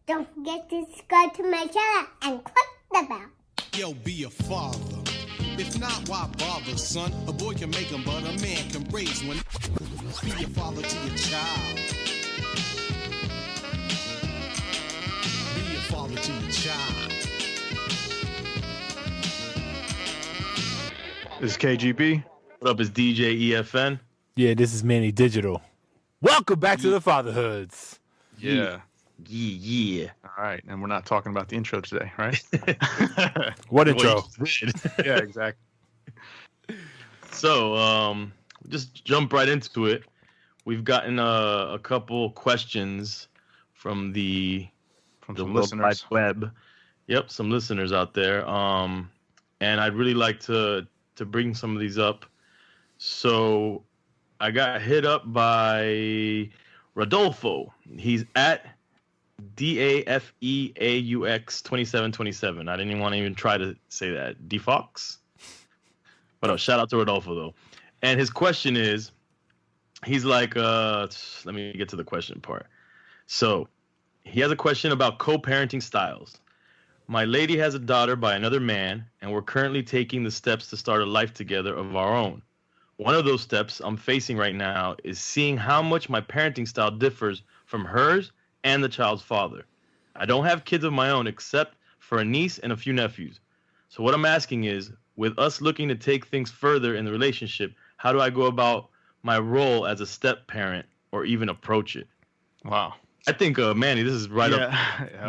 Don't forget to subscribe to my channel and click the bell. Yo, be a father. If not, why bother, son? A boy can make them, but a man can raise one. Be a father to your child. Be a father to your child. This is KGB. What up, is DJ EFN? Yeah, this is Manny Digital. Welcome back to the Fatherhoods. Yeah. Yeah. All right. And we're not talking about the intro today, right? What intro? Yeah, exactly. So, just jump right into it. We've gotten a couple questions from the Some World Wide listeners. Web. Yep, some listeners out there. And I'd really like to bring some of these up. So, I got hit up by Rodolfo. He's at DAFEAUX 2727. I didn't even want to even try to say that. DFox? But no, shout out to Rodolfo though. And his question is, he's like, let me get to the question part. So he has a question about co-parenting styles. My lady has a daughter by another man, and we're currently taking the steps to start a life together of our own. One of those steps I'm facing right now is seeing how much my parenting style differs from hers and the child's father. I don't have kids of my own except for a niece and a few nephews. So what I'm asking is, with us looking to take things further in the relationship, how do I go about my role as a step parent or even approach it? Wow. I think, Manny, this is right up.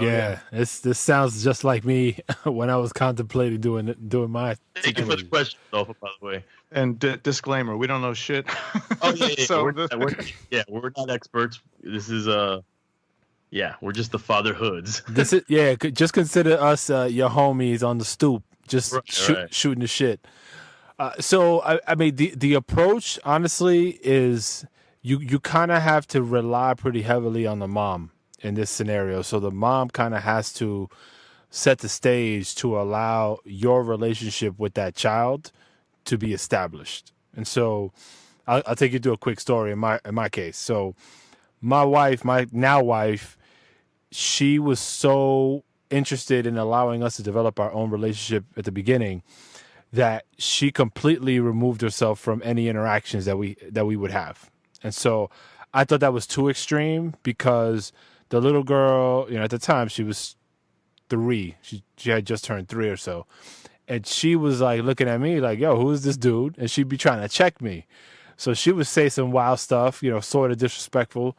Yeah, this sounds just like me when I was contemplating doing my. Thank you for the question, Adolfo, by the way. And disclaimer, we don't know shit. Oh, yeah. So we're not experts. This is, we're just the fatherhoods. This is just consider us your homies on the stoop, just shooting the shit. So I mean the approach honestly is you kind of have to rely pretty heavily on the mom in this scenario. So the mom kind of has to set the stage to allow your relationship with that child to be established. And so I'll take you through a quick story in my case. So my wife, my now wife, she was so interested in allowing us to develop our own relationship at the beginning that she completely removed herself from any interactions that we would have. And so I thought that was too extreme because the little girl, at the time she was 3. She had just turned 3 or so. And she was like looking at me like, yo, who is this dude? And she'd be trying to check me. So she would say some wild stuff, sort of disrespectful.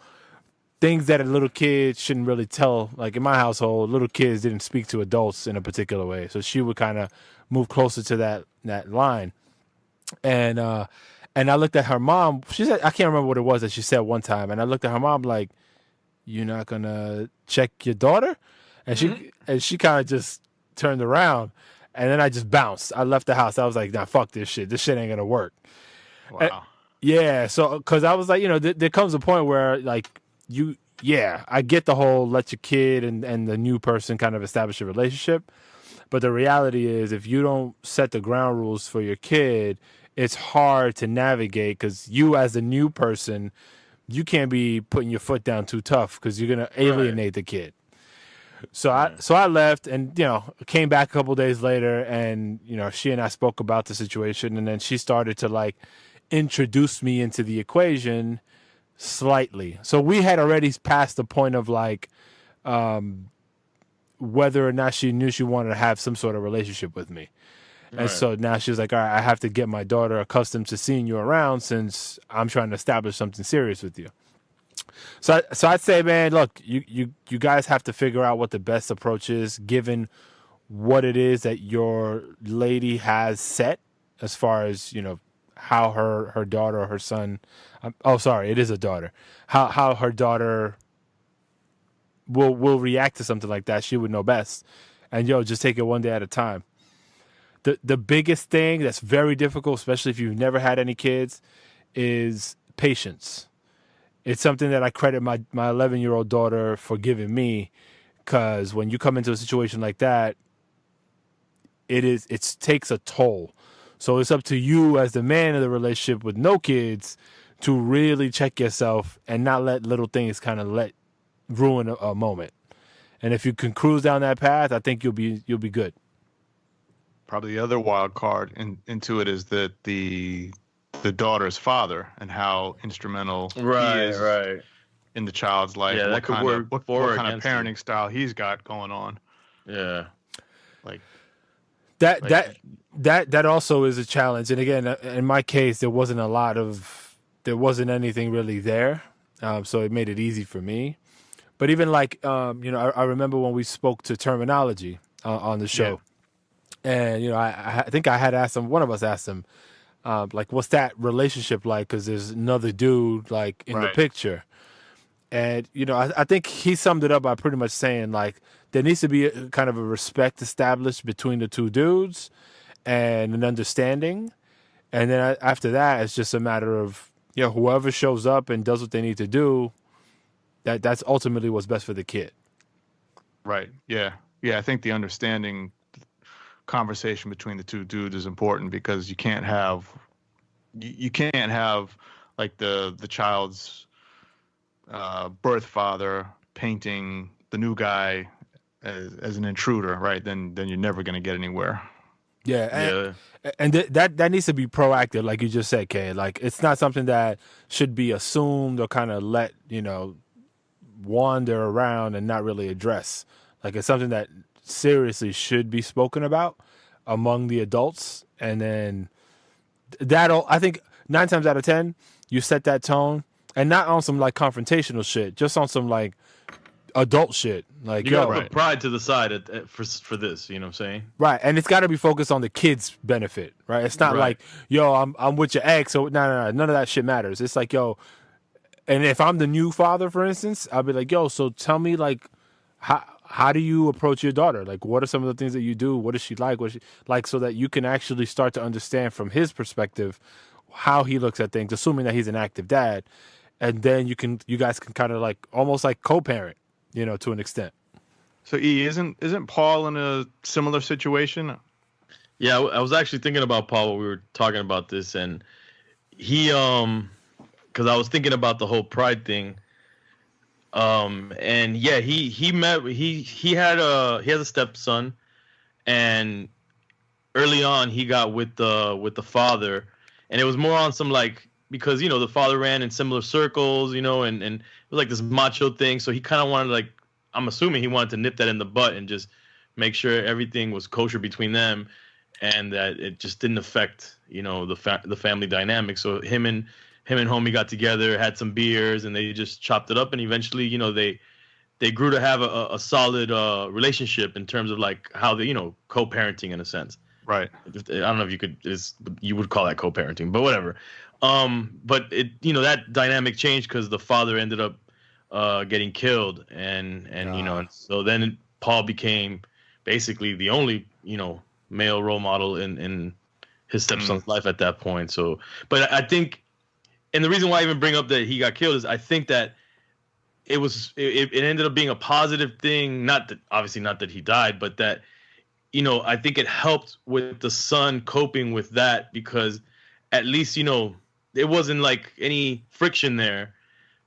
Things that a little kid shouldn't really tell. Like in my household, little kids didn't speak to adults in a particular way. So she would kind of move closer to that line. And I looked at her mom. She said, I can't remember what it was that she said one time. And I looked at her mom like, you're not going to check your daughter? And she kind of just turned around. And then I just bounced. I left the house. I was like, nah, fuck this shit. This shit ain't going to work. Wow. So because I was like, there comes a point where like, I get the whole let your kid and the new person kind of establish a relationship. But the reality is if you don't set the ground rules for your kid, it's hard to navigate because you as the new person, you can't be putting your foot down too tough because you're going to alienate the kid. So I left and, came back a couple days later and, she and I spoke about the situation and then she started to like introduce me into the equation slightly. So we had already passed the point of like whether or not she knew she wanted to have some sort of relationship with me. And so now she's like, all right, I have to get my daughter accustomed to seeing you around since I'm trying to establish something serious with you. So I'd say, man, look, you guys have to figure out what the best approach is given what it is that your lady has set as far as, how her daughter or her son, it is a daughter, how her daughter will react to something like that. She would know best. And just take it one day at a time. The biggest thing that's very difficult, especially if you've never had any kids, is patience. It's something that I credit my 11-year-old daughter for giving me, because when you come into a situation like that, it takes a toll. So it's up to you as the man of the relationship with no kids to really check yourself and not let little things kind of ruin a moment. And if you can cruise down that path, I think you'll be good. Probably the other wild card into it is that the daughter's father and how instrumental he is in the child's life. Yeah, what that could kind work of what for or kind of against parenting it. style he's got going on. Yeah. Like That also is a challenge. And again, in my case, there wasn't anything really there, so it made it easy for me. But even like I remember when we spoke to terminology on the show, and I think I had asked him. One of us asked him, like, what's that relationship like? Because there's another dude like in the picture, and I think he summed it up by pretty much saying like there needs to be a kind of a respect established between the two dudes and an understanding, and then after that, it's just a matter of whoever shows up and does what they need to do. That's ultimately what's best for the kid. Right. Yeah. I think the understanding conversation between the two dudes is important because you can't have like the child's birth father painting the new guy as an intruder, right? Then you're never going to get anywhere. Yeah, and that needs to be proactive, like you just said, Kay. Like it's not something that should be assumed or kind of let wander around and not really address. Like it's something that seriously should be spoken about among the adults, and then I think 9 times out of 10 you set that tone, and not on some like confrontational shit, just on some like adult shit. Like you gotta put pride to the side for this, you know what I'm saying? Right, and it's got to be focused on the kid's benefit, right? It's not like, I'm with your ex, so no, none of that shit matters. It's like, and if I'm the new father, for instance, I'll be like, so tell me, like, how do you approach your daughter? Like, what are some of the things that you do? What is she like? What is she like, so that you can actually start to understand from his perspective how he looks at things, assuming that he's an active dad, and then you guys can kind of like almost like co-parent, to an extent. So isn't Paul in a similar situation? Yeah, I was actually thinking about Paul when we were talking about this, and he because I was thinking about the whole pride thing. And yeah, he has a stepson, and early on he got with the father, and it was more on some like, because the father ran in similar circles, and it was like this macho thing, so he kind of wanted, like, I'm assuming he wanted to nip that in the butt and just make sure everything was kosher between them, and that it just didn't affect the family dynamic. So him and homie got together, had some beers, and they just chopped it up, and eventually they grew to have a solid relationship in terms of like how they co-parenting in a sense. Right. I don't know if you would call that co-parenting, but whatever. But it that dynamic changed because the father ended up getting killed, and so then Paul became basically the only male role model in his stepson's life at that point. So, but I think, and the reason why I even bring up that he got killed is I think that it ended up being a positive thing. Not that he died, but that I think it helped with the son coping with that, because at least it wasn't like any friction there.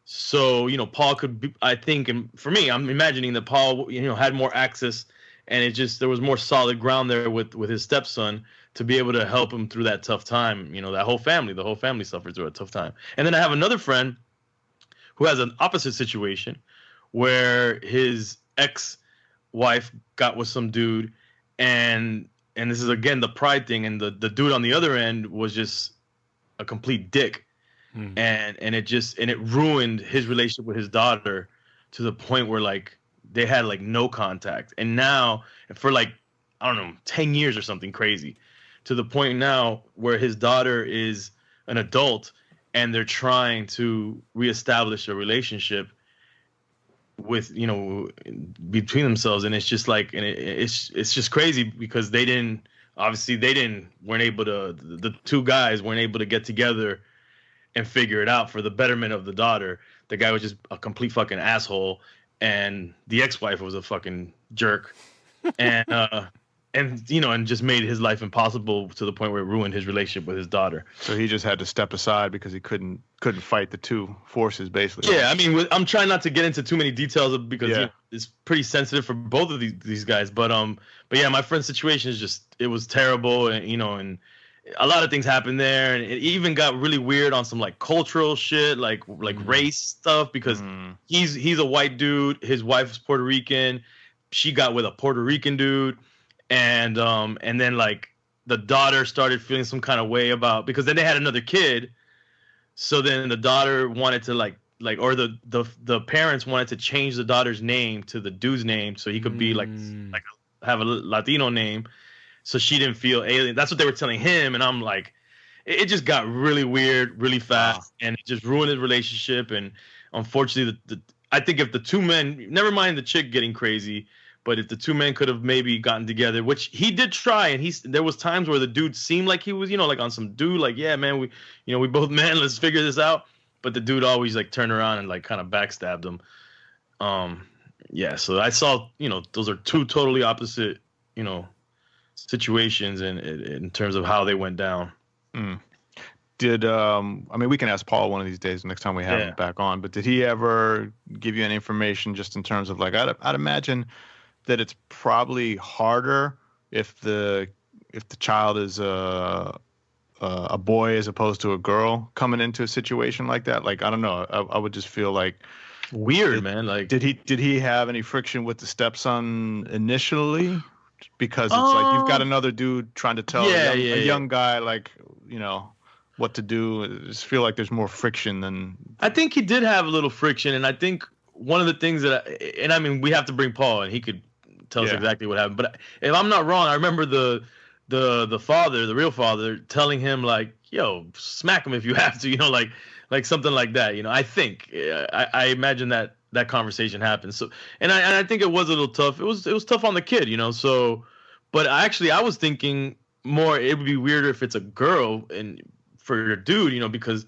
So Paul could be, I think, and for me, I'm imagining that Paul had more access, and there was more solid ground there with his stepson to be able to help him through that tough time. The whole family suffered through a tough time. And then I have another friend who has an opposite situation, where his ex-wife got with some dude, and this is again the pride thing, and the dude on the other end was just a complete dick. And it ruined his relationship with his daughter to the point where like they had like no contact, and now for like, I don't know, 10 years or something crazy, to the point now where his daughter is an adult and they're trying to reestablish a relationship with between themselves, and it's just like, and it's just crazy because the two guys weren't able to get together and figure it out for the betterment of the daughter. The guy was just a complete fucking asshole, and the ex-wife was a fucking jerk, and just made his life impossible to the point where it ruined his relationship with his daughter. So he just had to step aside because he couldn't couldn't fight the two forces, basically. Yeah, I mean, I'm trying not to get into too many details because you know, it's pretty sensitive for both of these guys. But yeah, my friend's situation is it was terrible, and you know, and a lot of things happened there, and it even got really weird on some like cultural shit, like race stuff, because he's a white dude, his wife is Puerto Rican, she got with a Puerto Rican dude, and then like the daughter started feeling some kind of way about, because then they had another kid. So then the daughter wanted to or the parents wanted to change the daughter's name to the dude's name so he could be like have a Latino name. So she didn't feel alien. That's what they were telling him, and I'm like, it just got really weird, really fast, and it just ruined his relationship. And unfortunately, I think if the two men, never mind the chick getting crazy, but if the two men could have maybe gotten together, which he did try, and there was times where the dude seemed like he was, you know, like on some dude, like, yeah, man, we both men, let's figure this out. But the dude always like turned around and like kind of backstabbed him. Yeah, so I saw, you know, those are two totally opposite, you know, situations in terms of how they went down. Did I mean, we can ask Paul one of these days next time we have him back on, but did he ever give you any information just in terms of like, I'd imagine that it's probably harder if the child is a boy as opposed to a girl coming into a situation like that. Like, I don't know, I would just feel like weird, man. Like, did he have any friction with the stepson initially? Because it's like you've got another dude trying to tell a young guy, like, you know, what to do. I just feel like there's more friction than. I think he did have a little friction, and I think one of the things I mean, we have to bring Paul, and he could tell us exactly what happened. But if I'm not wrong, I remember the father, the real father, telling him like, "Yo, smack him if you have to," you know, like something like that. You know, I think I imagine that conversation happened. So, and I think it was a little tough. It was tough on the kid, you know. So, but I was thinking more, it would be weirder if it's a girl and for your dude, you know, because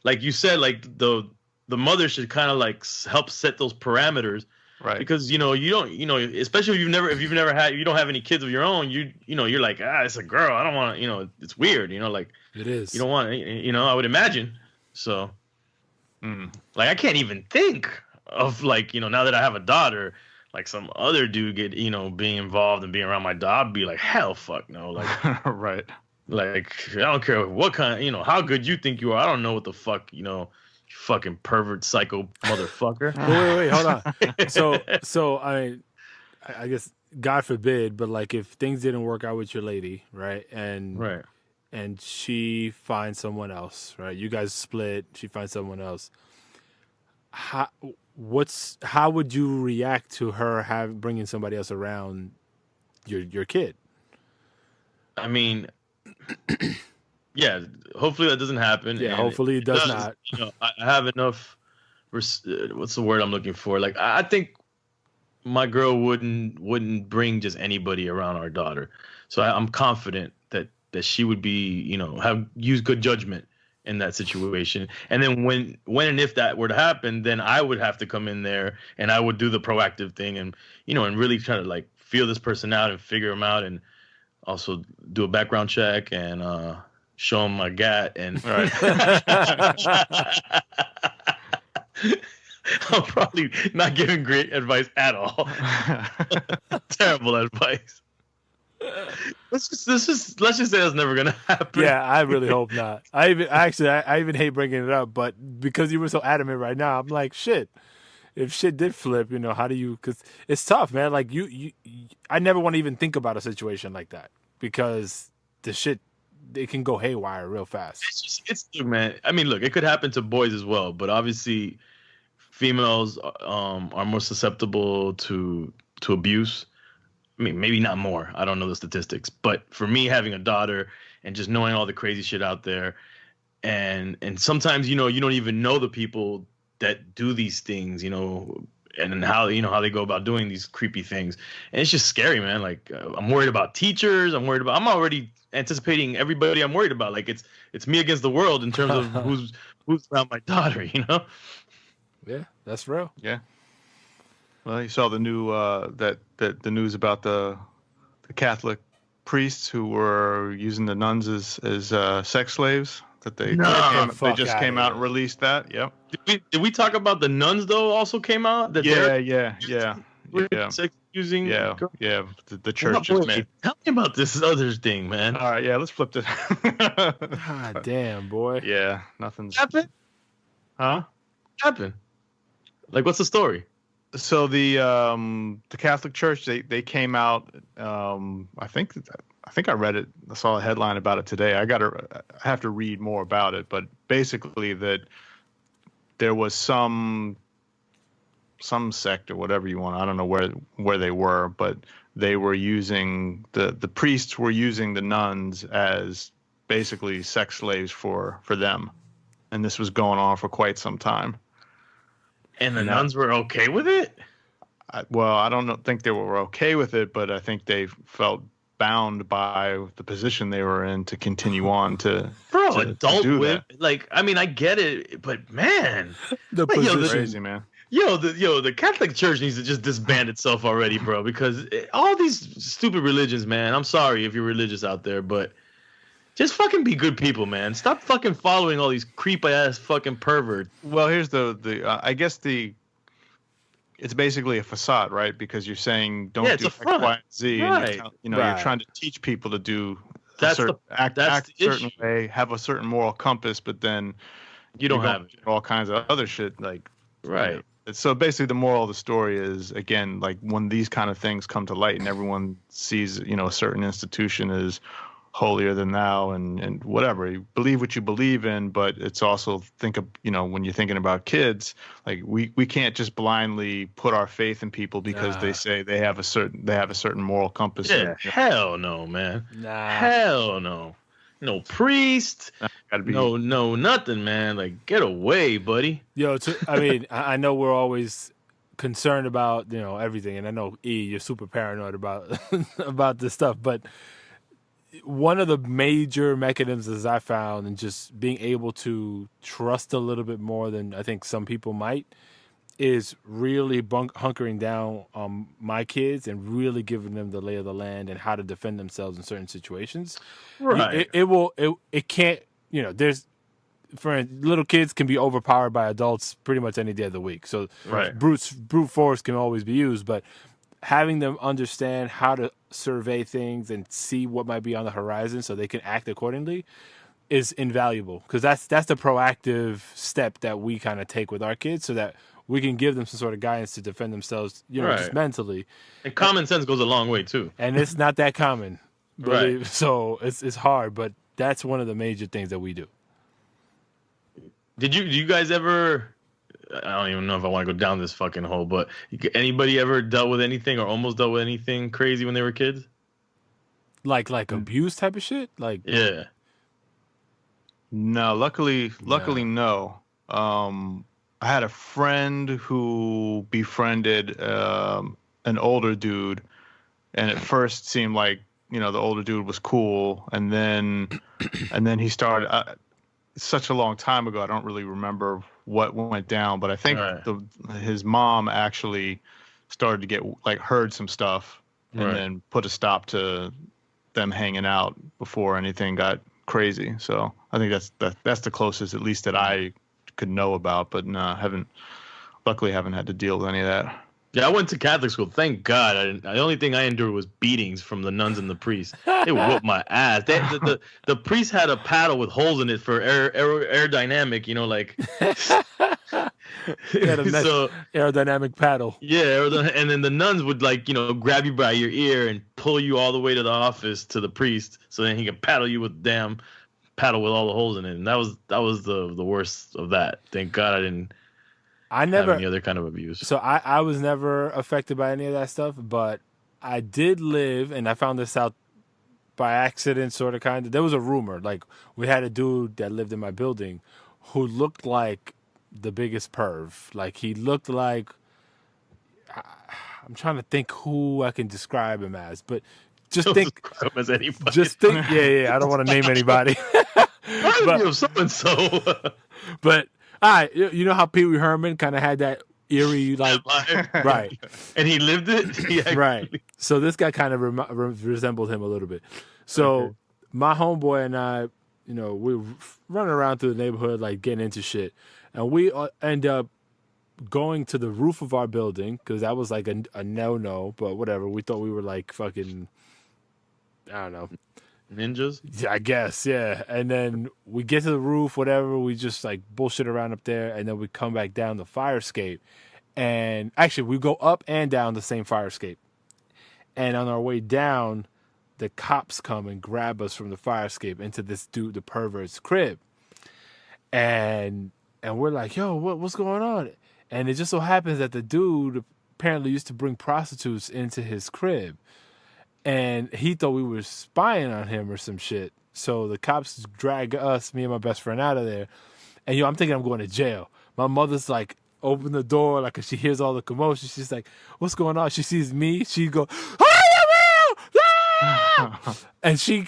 like you said, like the mother should kind of like help set those parameters. Right. Because, you know, you don't, you know, especially if you've never had, you don't have any kids of your own, you know, you're like, it's a girl. I don't want to, you know, it's weird, you know, like it is. You don't want to, you know, I would imagine. So, like, I can't even think of like, you know, now that I have a daughter, like some other dude being involved and being around my daughter, I'd be like, hell, fuck no. Like, right. Like, I don't care what kind, you know, how good you think you are. I don't know what the fuck, you know, fucking pervert psycho motherfucker. Wait, hold on. So I guess God forbid, but like if things didn't work out with your lady, right? And she finds someone else, right? You guys split, she finds someone else. How would you react to her bringing somebody else around your kid? I mean, yeah, hopefully that doesn't happen. Yeah, hopefully it does not. You know, I have enough. What's the word I'm looking for? Like, I think my girl wouldn't bring just anybody around our daughter. So I'm confident that she would be, you know, use good judgment in that situation. And then when and if that were to happen, then I would have to come in there and I would do the proactive thing and, you know, and really try to like feel this person out and figure them out and also do a background check and show him my gat and I'm probably not giving great advice at all. Terrible advice. Let's just say that's never gonna happen. Yeah, I really hope not. I even hate bringing it up, but because you were so adamant right now, I'm like, shit. If shit did flip, you know, how do you? Because it's tough, man. Like I never want to even think about a situation like that because the shit, it can go haywire real fast. Look, man. I mean, look, it could happen to boys as well, but obviously, females are more susceptible to abuse. I mean, maybe not more. I don't know the statistics, but for me, having a daughter and just knowing all the crazy shit out there, and sometimes, you know, you don't even know the people that do these things, you know, and how they go about doing these creepy things, and it's just scary, man. Like, I'm worried about teachers. I'm already anticipating everybody I'm worried about. Like, it's me against the world in terms of who's around my daughter, you know. Yeah, that's real. Yeah. Well, you saw the new the news about the Catholic priests who were using the nuns as sex slaves. that they just came out and released that. Yep. Did we talk about the nuns though? Also came out. That Yeah. Using the church just made. Tell me about this other thing, man. All right, let's flip this. God damn, boy. Yeah, nothing's happened. Huh? Happened. Like, what's the story? So the Catholic Church they came out. I think I read it. I saw a headline about it today. I have to read more about it, but basically that there was some sect or whatever you want. I don't know where they were, but they were using the priests were using the nuns as basically sex slaves for them, and this was going on for quite some time. And the nuns were okay with it? I don't think they were okay with it, but I think they felt bound by the position they were in to continue on to adult do with that. Like, I mean, I get it, but man, crazy, man. The Catholic Church needs to just disband itself already, bro, because all these stupid religions, man, I'm sorry if you're religious out there, but just fucking be good people, man. Stop fucking following all these creepy ass fucking perverts. Well, here's I guess it's basically a facade, right? Because you're saying don't do X, Y, and Z, right. and you're trying to teach people to do act a certain way, have a certain moral compass, but then you don't have all kinds of other shit, like right. So basically, the moral of the story is, again, like when these kind of things come to light and everyone sees, a certain institution is holier than thou and whatever, you believe what you believe in, but it's also when you're thinking about kids, like we can't just blindly put our faith in people because they say they have a certain moral compass. Yeah, hell no, man. Hell no. No priest. No, nothing, man. Like, get away, buddy. I know we're always concerned about everything, and I know you're super paranoid about this stuff, but one of the major mechanisms I found in just being able to trust a little bit more than I think some people might is really hunkering down on my kids and really giving them the lay of the land and how to defend themselves in certain situations. Right. It can't, for little kids can be overpowered by adults pretty much any day of the week. So brute force can always be used, but having them understand how to survey things and see what might be on the horizon so they can act accordingly is invaluable, because that's the proactive step that we kind of take with our kids so that we can give them some sort of guidance to defend themselves, just mentally. And common sense goes a long way too. And it's not that common. Right. So it's hard, but that's one of the major things that we do. Do you guys ever, I don't even know if I want to go down this fucking hole, but anybody ever dealt with anything or almost dealt with anything crazy when they were kids? Like abuse type of shit? Like, yeah. No, luckily no. I had a friend who befriended an older dude, and at first seemed like the older dude was cool, and then he started. Such a long time ago, I don't really remember what went down, but I think his mom actually started to get heard some stuff, and then put a stop to them hanging out before anything got crazy. So I think that's the closest, at least, that I could know about, but no, luckily haven't had to deal with any of that. Yeah, I went to Catholic school. Thank God. The only thing I endured was beatings from the nuns and the priests. They whooped my ass. The priest had a paddle with holes in it for aerodynamic, so aerodynamic paddle. Yeah, and then the nuns would grab you by your ear and pull you all the way to the office to the priest, so then he could paddle you with the damn paddle with all the holes in it. And that was the worst of that. Thank God I never have any other kind of abuse. So I was never affected by any of that stuff, but I did live, and I found this out by accident, sort of, kind of. There was a rumor, we had a dude that lived in my building who looked like the biggest perv. He looked like, I'm trying to think who I can describe him as, but just think, as anybody. Just think, yeah. I don't want to name anybody. But so and so. But you know how Pee Wee Herman kind of had that eerie, right? And he lived it, right? So this guy kind of resembled him a little bit. So my homeboy and I, we're running around through the neighborhood, like getting into shit. And we end up going to the roof of our building because that was like a no-no, but whatever. We thought we were like fucking, I don't know. Ninjas? Yeah, I guess, yeah. And then we get to the roof, whatever. We just like bullshit around up there. And then we come back down the fire escape. And actually, we go up and down the same fire escape. And on our way down, the cops come and grab us from the fire escape into this dude, the pervert's crib. And we're like, yo, what's going on? And it just so happens that the dude apparently used to bring prostitutes into his crib. And he thought we were spying on him or some shit. So the cops drag us, me and my best friend, out of there. And I'm thinking I'm going to jail. My mother's like, open the door, like, 'cause she hears all the commotion. She's like, what's going on? She sees me. She goes, and she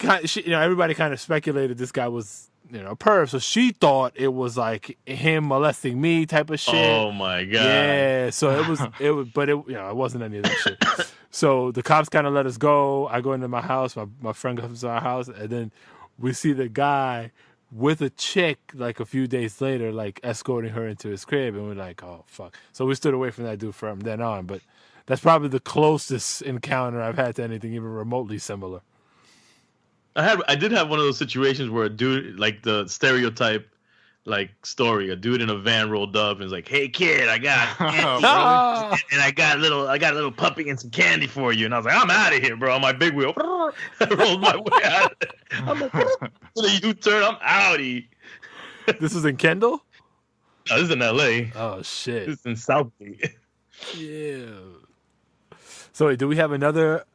everybody kind of speculated this guy was, a perv. So she thought it was like him molesting me type of shit. Oh my God. Yeah. So it wasn't any of that shit. So the cops kind of let us go. I go into my house. My friend comes to our house, and then we see the guy with a chick like a few days later, like escorting her into his crib, and we're like, oh fuck. So we stood away from that dude from then on. But that's probably the closest encounter I've had to anything even remotely similar. I did have one of those situations where a dude, like the stereotype, like story, a dude in a van rolled up and was like, "Hey kid, I got and I got a little puppy and some candy for you." And I was like, "I'm out of here, bro." On my big wheel, I rolled my way out. I'm like, to the U-turn, I'm outie. This is in Kendall? No, this is in L.A. Oh shit! This is in Southgate. Yeah. So wait, do we have another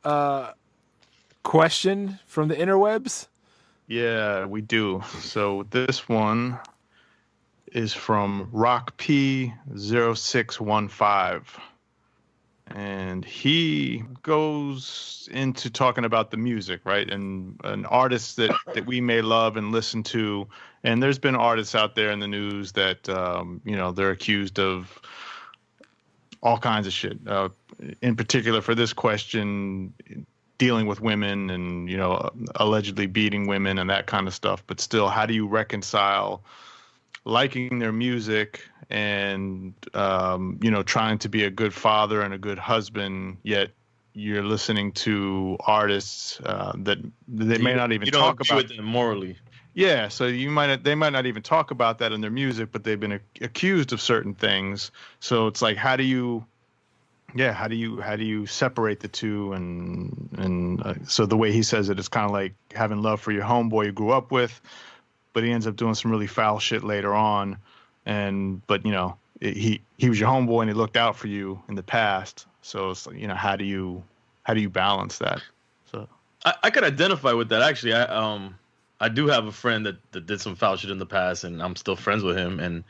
question from the interwebs? Yeah, we do. So this one is from Rock P0615. And he goes into talking about the music, right? And an artist that we may love and listen to. And there's been artists out there in the news that, they're accused of all kinds of shit. In particular, for this question, dealing with women and, allegedly beating women and that kind of stuff. But still, how do you reconcile liking their music and, trying to be a good father and a good husband, yet you're listening to artists that they may not even talk about with them morally. Yeah, so they might not even talk about that in their music, but they've been accused of certain things. So it's like, how do you separate the two? And so the way he says it is kind of like having love for your homeboy you grew up with, but he ends up doing some really foul shit later on. But he was your homeboy and he looked out for you in the past. So it's like, how do you balance that? So I could identify with that. Actually, I do have a friend that did some foul shit in the past, and I'm still friends with him. And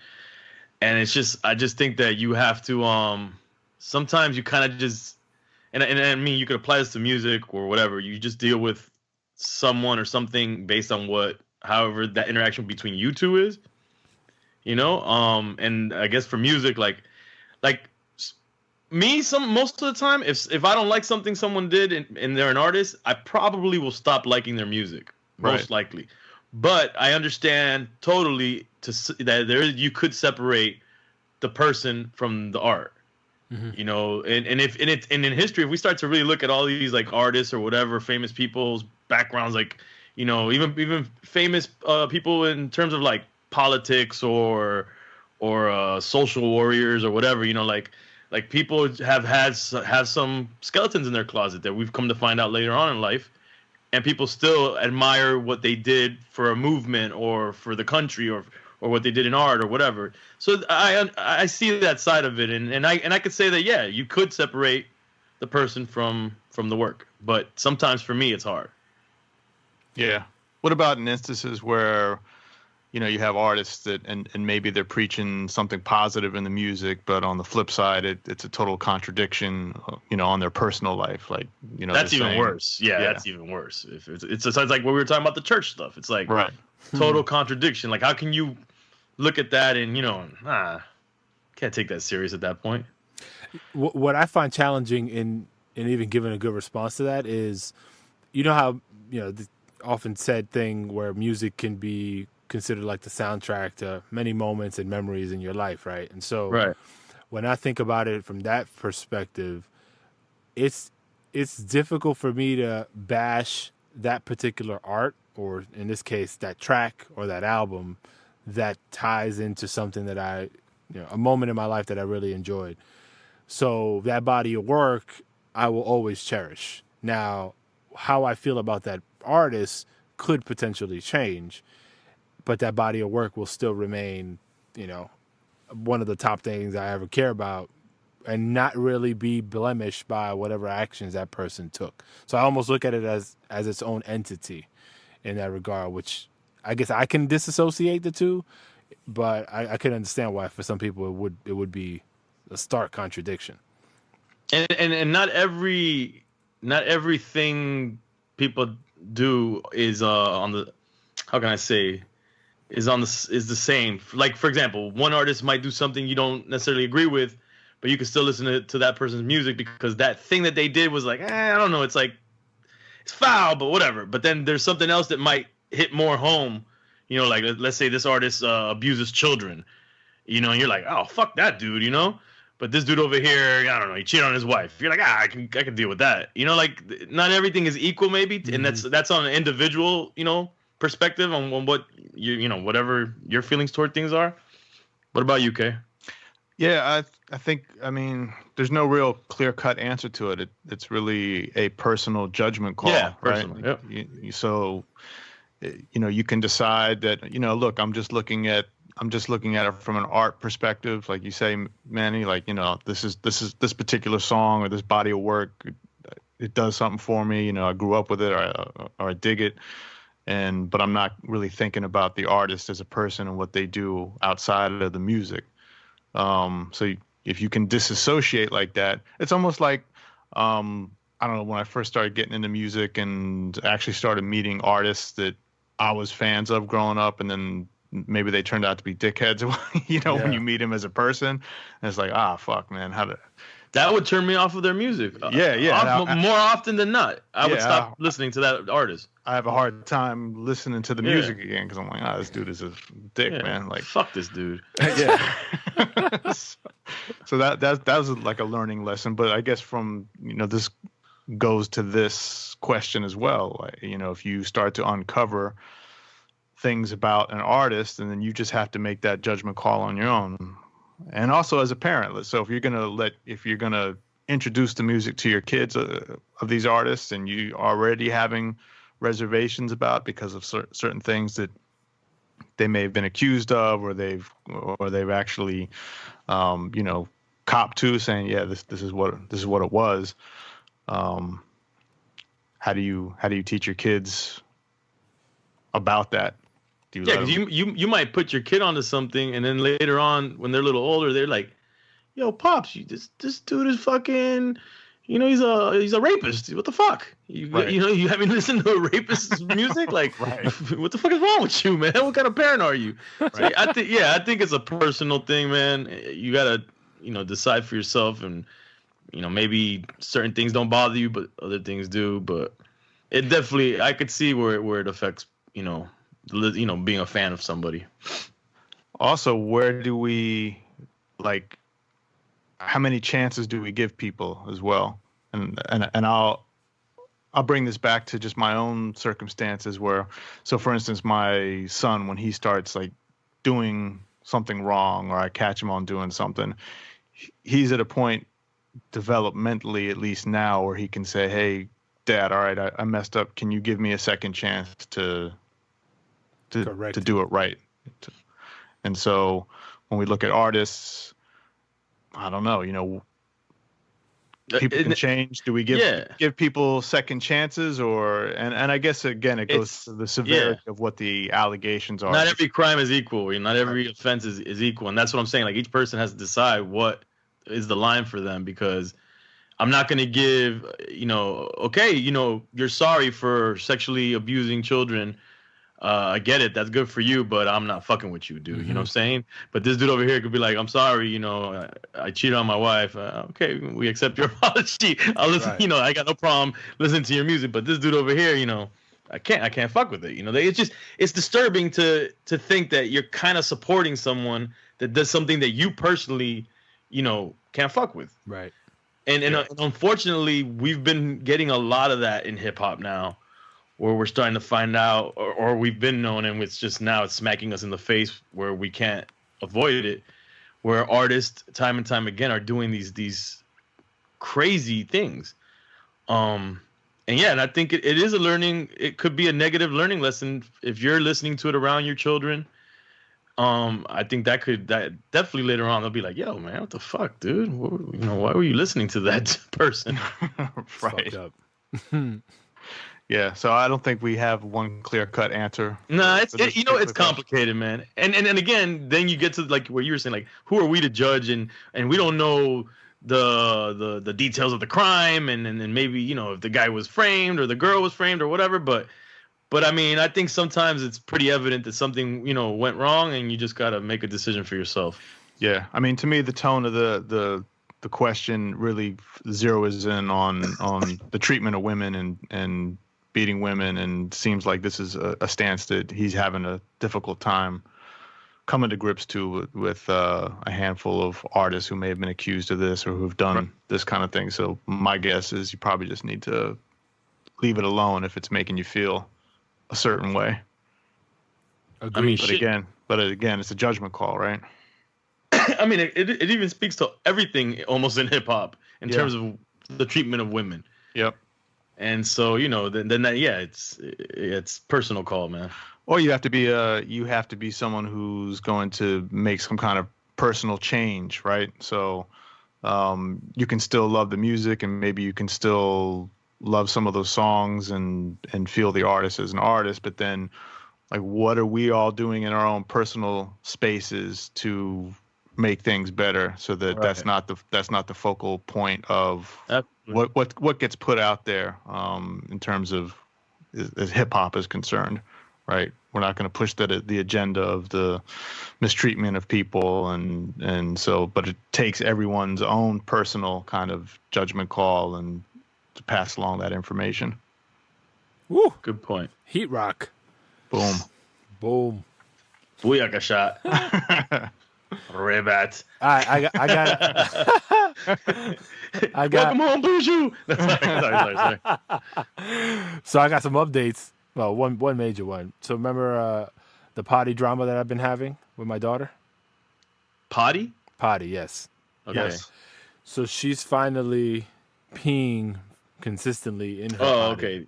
it's just, I just think that you have to, sometimes you kind of just, and I mean, you could apply this to music or whatever. You just deal with someone or something based on however that interaction between you two is, and I guess for music, like me, most of the time, if I don't like something someone did and they're an artist, I probably will stop liking their music. Most likely. But I understand totally that you could separate the person from the art. Mm-hmm. And in history, if we start to really look at all these like artists or whatever, famous people's backgrounds, like, even famous people in terms of like politics or social warriors or whatever, like people have some skeletons in their closet that we've come to find out later on in life. And people still admire what they did for a movement or for the country or what they did in art or whatever. So I see that side of it, and I could say that, yeah, you could separate the person from the work, but sometimes for me it's hard. Yeah. What about in instances where you have artists that and maybe they're preaching something positive in the music, but on the flip side, it's a total contradiction, on their personal life. Like, that's even worse. Yeah, that's even worse. If it's like when we were talking about the church stuff. It's like total contradiction. Like, how can you look at that and can't take that serious at that point? What I find challenging in even giving a good response to that is, how often said thing where music can be considered like the soundtrack to many moments and memories in your life, right? And so Right. when I think about it from that perspective, it's difficult for me to bash that particular art, or in this case, that track or that album that ties into something that a moment in my life that I really enjoyed. So that body of work, I will always cherish. Now, how I feel about that artist could potentially change, but that body of work will still remain, one of the top things I ever care about, and not really be blemished by whatever actions that person took. So I almost look at it as its own entity in that regard, which I guess I can disassociate the two, but I can understand why for some people it would be a stark contradiction. And not everything people do is on the, how can I say, is the same. Like, for example, one artist might do something you don't necessarily agree with, but you can still listen to that person's music because that thing that they did was like, I don't know, it's like, it's foul, but whatever. But then there's something else that might hit more home, like let's say this artist abuses children, and you're like, oh, fuck that dude, But this dude over here, I don't know, he cheated on his wife. You're like, I can deal with that. Like, not everything is equal, maybe, and that's on an individual, perspective on what whatever your feelings toward things are. What about you, Kay? Yeah, I think, there's no real clear-cut answer to it. It's really a personal judgment call, yeah, right? Yep. So, you can decide that, look, I'm just looking at it from an art perspective, like you say, Manny. Like, this particular song or this body of work, it does something for me. I grew up with it, or I dig it, but I'm not really thinking about the artist as a person and what they do outside of the music. So if you can disassociate like that, it's almost like, I don't know, when I first started getting into music and actually started meeting artists that I was fans of growing up, and then maybe they turned out to be dickheads, when you meet him as a person. And it's like, fuck, man, that would turn me off of their music. More often than not, I would stop listening to that artist. I have a hard time listening to the music again because I'm like, this dude is a dick, man. Like, fuck this dude. Yeah. So that was like a learning lesson. But I guess from, this goes to this question as well. Like, if you start to uncover things about an artist, and then you just have to make that judgment call on your own. And also as a parent, so if you're gonna introduce the music to your kids of these artists, and you already having reservations about because of certain things that they may have been accused of, or they've actually copped to, saying, this is what it was. How do you teach your kids about that? Because you might put your kid onto something, and then later on, when they're a little older, they're like, "Yo, pops, this dude is fucking, he's a rapist. What the fuck? You haven't listened to a rapist's music? Like, right. What the fuck is wrong with you, man? What kind of parent are you?" Right. So I think it's a personal thing, man. You gotta, decide for yourself, and maybe certain things don't bother you, but other things do. But it definitely, I could see where it affects, being a fan of somebody. Also, where do we, like, how many chances do we give people as well? And I'll bring this back to just my own circumstances where, so for instance, my son, when he starts like doing something wrong, or I catch him on doing something, he's at a point developmentally, at least now, where he can say, "Hey, Dad, all right, I messed up. Can you give me a second chance to do it right?" And so when we look at artists, I don't know, people can change. Do we give people second chances, or and I guess again it goes to the severity of what the allegations are. Not every crime is equal. Not every offense is equal, and that's what I'm saying. Like, each person has to decide what is the line for them, because I'm not going to give, okay, you're sorry for sexually abusing children. I get it. That's good for you, but I'm not fucking with you, dude. Mm-hmm. You know what I'm saying? But this dude over here could be like, "I'm sorry, I cheated on my wife. Okay, we accept your apology. I'll listen, right. I got no problem listening to your music. But this dude over here, I can't fuck with it. You know, it's disturbing to think that you're kind of supporting someone that does something that you personally, you know, can't fuck with. Right. And unfortunately, we've been getting a lot of that in hip hop now, where we're starting to find out, or we've been known, and it's just now it's smacking us in the face where we can't avoid it. Where artists, time and time again, are doing these crazy things. And I think it is a learning. It could be a negative learning lesson if you're listening to it around your children. I think that definitely later on they'll be like, "Yo, man, what the fuck, dude? Why were you listening to that person?" Right. Yeah. So I don't think we have one clear-cut answer. No, it's complicated, man. And again, then you get to like where you were saying, like, who are we to judge? And we don't know the details of the crime, and maybe, you know, if the guy was framed or the girl was framed or whatever. But I mean, I think sometimes it's pretty evident that something, you know, went wrong, and you just gotta make a decision for yourself. Yeah, I mean, to me, the tone of the question really zeroes in on the treatment of women and beating women, and seems like this is a stance that he's having a difficult time coming to grips with a handful of artists who may have been accused of this or who've done this kind of thing. So my guess is you probably just need to leave it alone if it's making you feel a certain way. Agreed. I mean, but again, it's a judgment call, right? I mean, it even speaks to everything almost in hip hop in terms of the treatment of women. Yep. And so, you know, then that, it's personal call, man. Or you have to be someone who's going to make some kind of personal change, right? So you can still love the music, and maybe you can still love some of those songs and feel the artist as an artist, but then, like, what are we all doing in our own personal spaces to make things better, so that that's not the focal point of what gets put out there in terms of as hip hop is concerned, right? We're not going to push the agenda of the mistreatment of people, and so, but it takes everyone's own personal kind of judgment call and to pass along that information. Woo! Good point. Heat rock. Boom. Boom. Booyaka shot. Ribat. I got. Welcome home, Boujou. Sorry. So I got some updates. Well, one major one. So remember the potty drama that I've been having with my daughter? Potty, yes. Okay. Yes. So she's finally peeing consistently in her potty. Okay.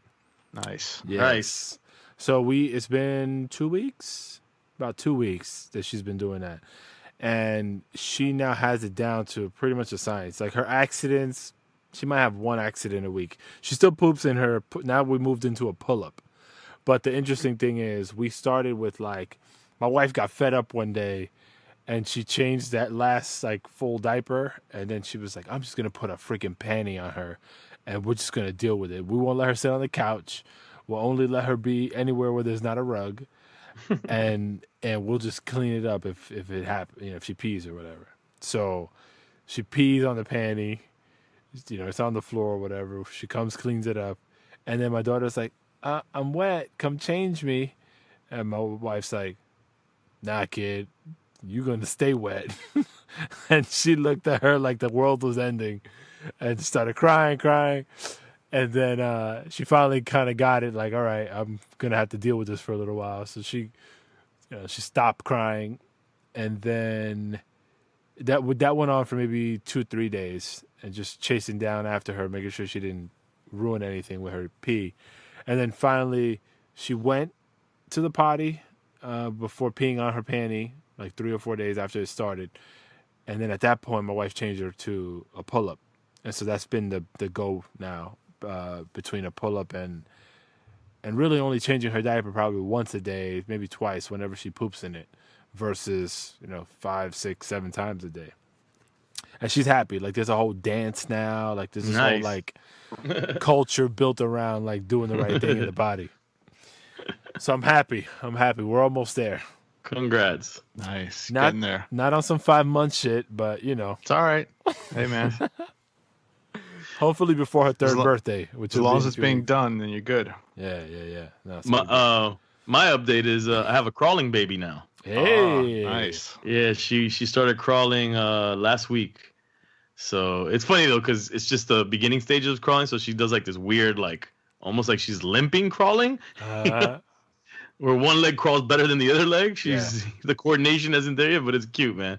Nice. Yes. Nice. So it's been 2 weeks, about 2 weeks that she's been doing that. And she now has it down to pretty much a science. Like her accidents, she might have one accident a week. She still poops in her, now we moved into a pull-up. But the interesting thing is we started with, like, my wife got fed up one day and she changed that last, like, full diaper. And then she was like, I'm just going to put a freaking panty on her and we're just going to deal with it. We won't let her sit on the couch. We'll only let her be anywhere where there's not a rug. and we'll just clean it up if it happens, you know, if she pees or whatever. So she pees on the panty, you know, it's on the floor or whatever. She comes, cleans it up, and then my daughter's like, I'm wet, come change me. And my wife's like, nah, kid, you're gonna stay wet. And she looked at her like the world was ending and started crying. And then she finally kind of got it, like, all right, I'm going to have to deal with this for a little while. So she stopped crying. And then that went on for maybe 2-3 days, and just chasing down after her, making sure she didn't ruin anything with her pee. And then finally she went to the potty before peeing on her panty, like 3 or 4 days after it started. And then at that point, my wife changed her to a pull-up. And so that's been the go now. Between a pull-up and really only changing her diaper probably once a day, maybe twice whenever she poops in it, versus 5, 6, 7 times a day. And she's happy. Like, there's a whole dance now. Like, there's this whole, like, culture built around, like, doing the right thing in the body. So I'm happy. We're almost there. Congrats. Nice. Not, Getting there. Not on some 5-month shit, but It's all right. Hey, man. Hopefully before her third lo- birthday, which As will long be as in a it's few being weeks. done, then you're good. Yeah. No, so My update is I have a crawling baby now. hey, Nice. Yeah, she started crawling last week. So it's funny though, because it's just the beginning stages of crawling. So she does like this weird, like almost like she's limping crawling, where one leg crawls better than the other leg. She's the coordination isn't there yet, but it's cute, man.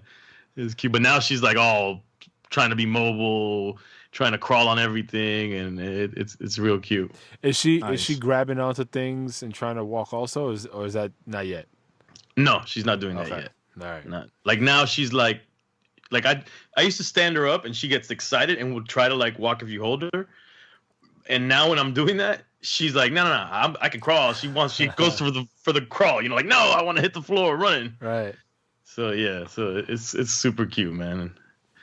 It's cute. But now she's like all trying to be mobile, trying to crawl on everything, and it's real cute. is she Nice. grabbing onto things and trying to walk also, or is that not yet? No, she's not doing that Okay. yet. All right. Not like now she's like I used to stand her up and she gets excited and would try to like walk if you hold her. And now when I'm doing that, she's like, no, I can crawl. She goes for the crawl. Like, no, I want to hit the floor running. Right. So yeah, so it's super cute, man.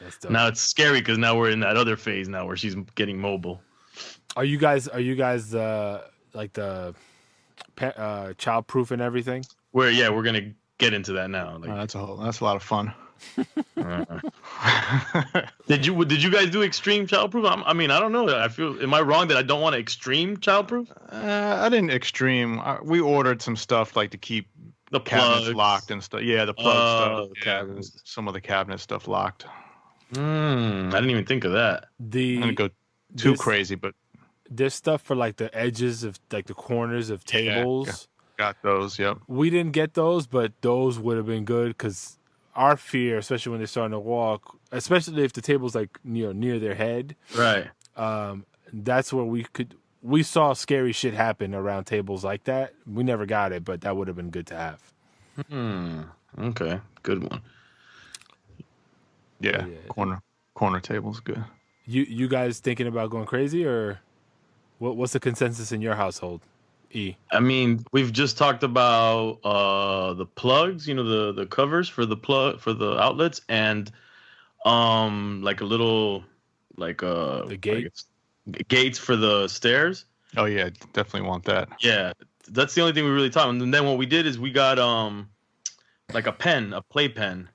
That's dope. Now it's scary because now we're in that other phase now where she's getting mobile. Are you guys like the child proof and everything? We're gonna get into that now. Like, That's a lot of fun. did you guys do extreme childproof? I mean, I don't know. Am I wrong that I don't want to extreme childproof? I didn't extreme. We ordered some stuff like to keep The cabinets plugs. locked and stuff. Yeah, the plug stuff. Cabinets. Some of the cabinet stuff locked. I didn't even think of that. I'm gonna go too this- crazy, but There's stuff for like the edges of like the corners of tables. got those. Yep. We didn't get those, but those would have been good because our fear, especially when they're starting to walk, especially if the table's like near their head, Right. that's where we saw scary shit happen around tables like that. We never got it, but that would have been good to have. Okay. Good one. Yeah. Corner table's good. You guys thinking about going crazy, or what's the consensus in your household? I mean, we've just talked about the plugs, the covers for the outlets, and like a little The gates? gates for the stairs. Oh yeah, definitely want that. Yeah, that's the only thing we really talked. And then what we did is we got like a play pen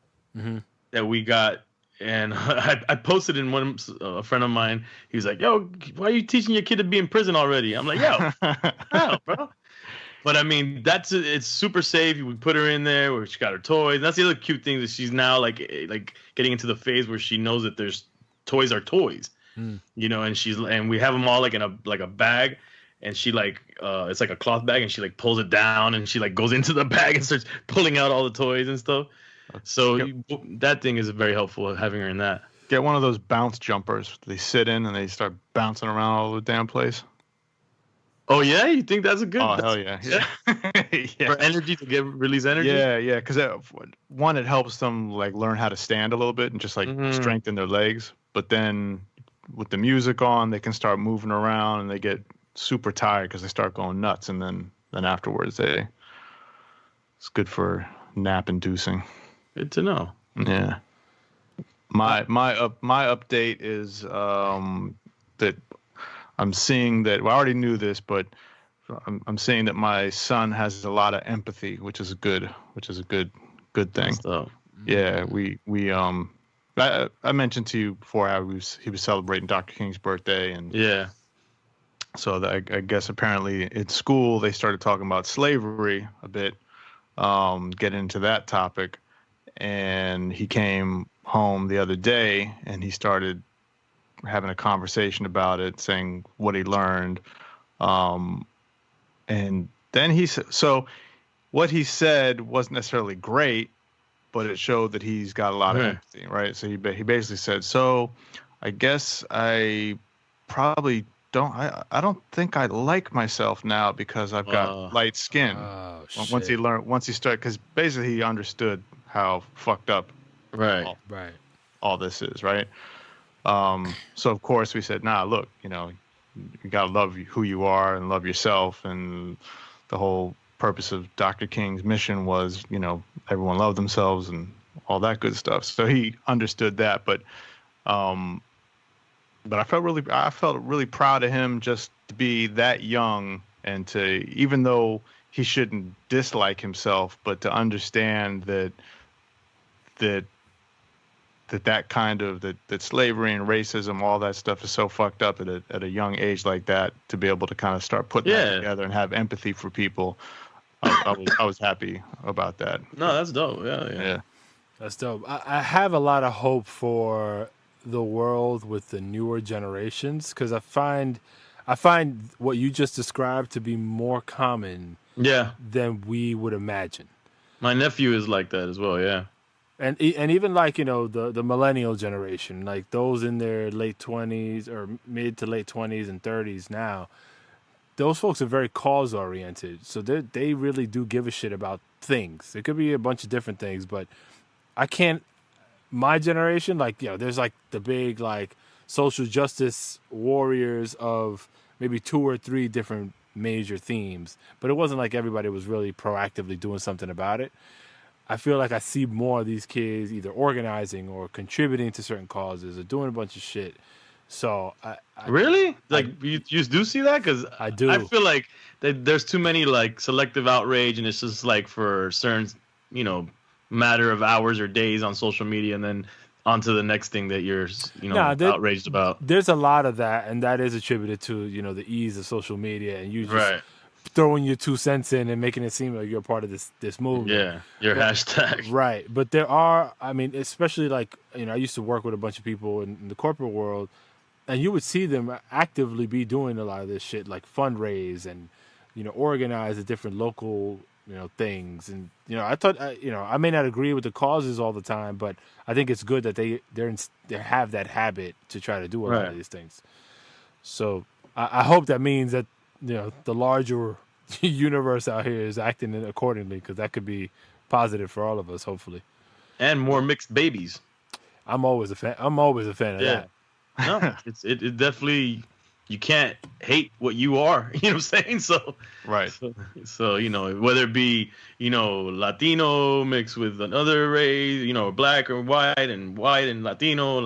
that we got. And I posted in a friend of mine. He was like, "Yo, why are you teaching your kid to be in prison already?" I'm like, "Yo, no, bro." But I mean, it's super safe. We put her in there where she got her toys. And that's the other cute thing that she's now like getting into the phase where she knows that there's toys are toys, and we have them all like in a bag. And she it's like a cloth bag, and she like pulls it down, and she like goes into the bag and starts pulling out all the toys and stuff. So that thing is very helpful having her in that. Get one of those bounce jumpers. They sit in and they start bouncing around all over the damn place. Oh yeah, you think that's a good? Oh hell yeah! Yeah. For energy to release energy. Yeah. Because it helps them like learn how to stand a little bit and just like strengthen their legs. But then with the music on, they can start moving around and they get super tired because they start going nuts. And then afterwards, it's good for nap inducing. Good to know. Yeah. My update is that I'm seeing that. Well, I already knew this, but I'm seeing that my son has a lot of empathy, which is a good thing. Yeah, I mentioned to you before how he was celebrating Dr. King's birthday, and yeah. So I guess apparently at school they started talking about slavery a bit, getting into that topic. And he came home the other day and he started having a conversation about it, saying what he learned. And then so what he said wasn't necessarily great, but it showed that he's got a lot of empathy, right? So he basically said, so I guess I probably I don't think I like myself now because I've got light skin. Oh, once he started, because basically he understood how fucked up all this is, right? So of course we said, nah, look, you gotta love who you are and love yourself, and the whole purpose of Dr. King's mission was, everyone love themselves and all that good stuff. So he understood that, but I felt really proud of him just to be that young and to, even though he shouldn't dislike himself, but to understand that that kind of that slavery and racism, all that stuff is so fucked up at a young age like that, to be able to kind of start putting that together and have empathy for people. I was happy about that. No, that's dope. Yeah. That's dope. I have a lot of hope for the world with the newer generations, because I find what you just described to be more common than we would imagine. My nephew is like that as well. Yeah. And even like, the millennial generation, like those in their late 20s or mid to late 20s and 30s now, those folks are very cause oriented. So they really do give a shit about things. It could be a bunch of different things, but my generation, like, there's like the big like social justice warriors of maybe 2 or 3 different major themes, but it wasn't like everybody was really proactively doing something about it. I feel like I see more of these kids either organizing or contributing to certain causes or doing a bunch of shit. So really, you do see that? Because I do. I feel like there's too many like selective outrage, and it's just like for certain, matter of hours or days on social media, and then on to the next thing that you're, outraged about. There's a lot of that, and that is attributed to, the ease of social media, and you just throwing your 2 cents in and making it seem like you're part of this movement. Yeah, your hashtag. Right. But there are, especially like, I used to work with a bunch of people in the corporate world, and you would see them actively be doing a lot of this shit, like fundraise and, organize the different local, things. And, I thought, I may not agree with the causes all the time, but I think it's good that they have that habit to try to do a lot of these things. So I hope that means that, the larger universe out here is acting accordingly, because that could be positive for all of us, hopefully. And more mixed babies. I'm always a fan of that. No, it definitely, you can't hate what you are. You know what I'm saying? So So whether it be Latino mixed with another race, black or white and Latino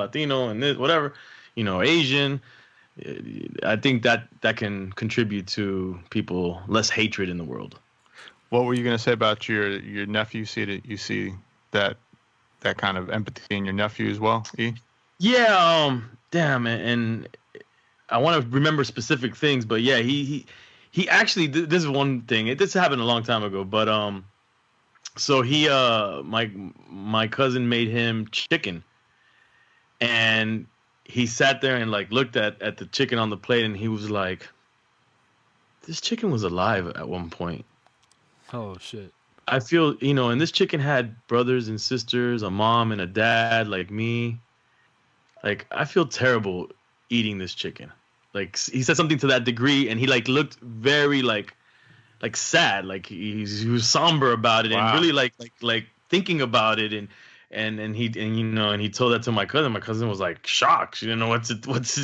and this whatever, Asian. I think that can contribute to people less hatred in the world. What were you going to say about your nephew? You see that kind of empathy in your nephew as well, E? Yeah, damn it. And I want to remember specific things, but yeah, he actually, this is one thing. This happened a long time ago, but so he my cousin made him chicken, and he sat there and like looked at the chicken on the plate, and he was like, "This chicken was alive at one point." Oh shit. I feel, and this chicken had brothers and sisters, a mom and a dad like me. Like, I feel terrible eating this chicken. Like, he said something to that degree, and he like looked very like sad, like he was somber about it, and really like thinking about it, and he told that to my cousin. My cousin was like shocked. She didn't know what's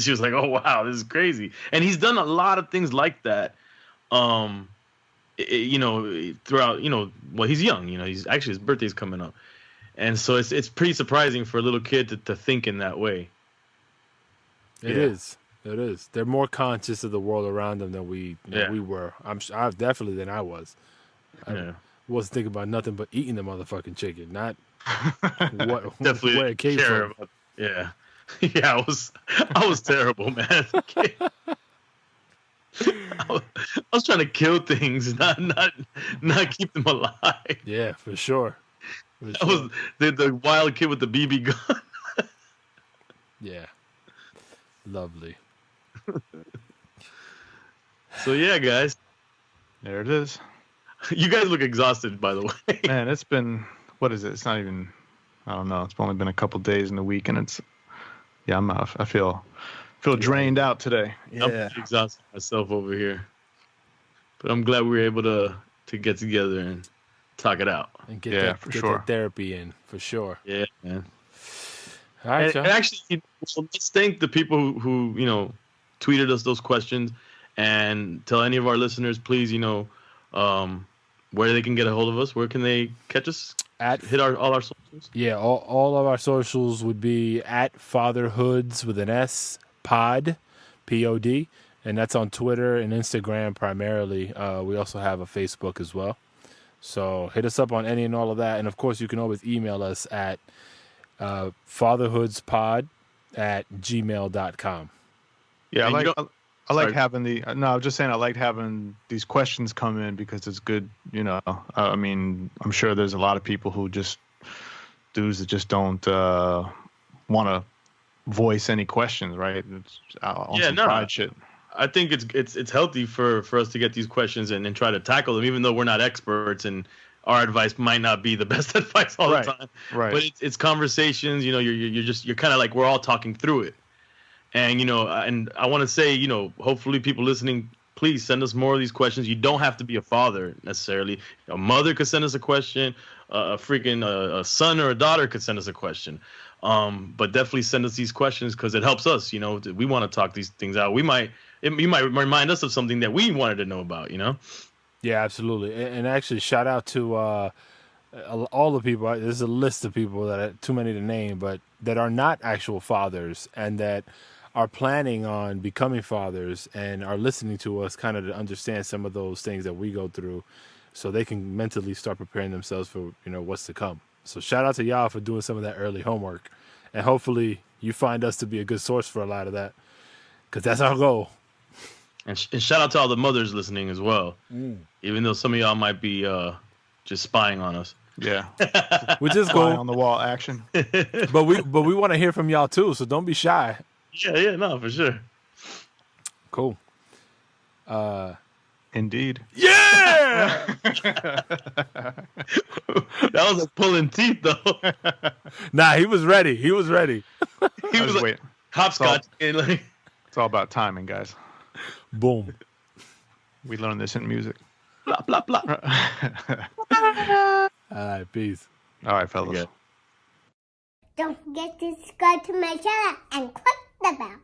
she was like, oh wow, this is crazy. And he's done a lot of things like that. Throughout, well, he's young, he's actually, his birthday's coming up. And so it's pretty surprising for a little kid to think in that way. It is. They're more conscious of the world around them than we were. I'm definitely than I was. I wasn't thinking about nothing but eating the motherfucking chicken, not definitely where it came from. Yeah, I was terrible, man. I was trying to kill things, not keep them alive. Yeah, for sure. I was the wild kid with the BB gun. Yeah. Lovely. So yeah, guys. There it is. You guys look exhausted, by the way. Man, it's been, what is it? It's not even, I don't know. It's only been a couple days in the week, and I'm out. I feel drained out today. Yeah. I'm exhausted myself over here. But I'm glad we were able to get together and talk it out. And get that therapy in, for sure. Yeah, man. All right, and actually, let's thank the people who tweeted us those questions, and tell any of our listeners, please, where they can get a hold of us. Where can they catch us? Hit all our socials. Yeah, all of our socials would be at Fatherhoods with an S Pod, POD, and that's on Twitter and Instagram primarily. We also have a Facebook as well. So hit us up on any and all of that, and of course you can always email us at fatherhoodspod@gmail.com. Yeah, And I like having the. No, I was just saying I like having these questions come in because it's good. You know, I mean, I'm sure there's a lot of people who just dudes that just don't want to voice any questions, right? It's on some pride shit. I think it's healthy for us to get these questions and try to tackle them, even though we're not experts and our advice might not be the best advice all the time. Right. But it's conversations. You know, you're kind of like we're all talking through it. And, you know, and I want to say, you know, hopefully people listening, please send us more of these questions. You don't have to be a father necessarily. A mother could send us a question. A son or a daughter could send us a question. But definitely send us these questions because it helps us. You know, we want to talk these things out. You might remind us of something that we wanted to know about, you know? Yeah, absolutely. And actually, shout out to all the people. There's a list of people that are too many to name, but that are not actual fathers and that are planning on becoming fathers and are listening to us kind of to understand some of those things that we go through so they can mentally start preparing themselves for, you know, what's to come. So shout out to y'all for doing some of that early homework. And hopefully you find us to be a good source for a lot of that because that's our goal. And shout out to all the mothers listening as well, even though some of y'all might be just spying on us. Yeah. We just go on the wall action. But we want to hear from y'all too, so don't be shy. Yeah, no, for sure. Cool. Indeed. Yeah. That was like pulling teeth, though. Nah, he was ready. He was like wait. Hopscotch. It's It's all about timing, guys. Boom. We learned this in music. blah, blah, blah. All right, peace. All right, fellas. Don't forget to subscribe to my channel and click the bell.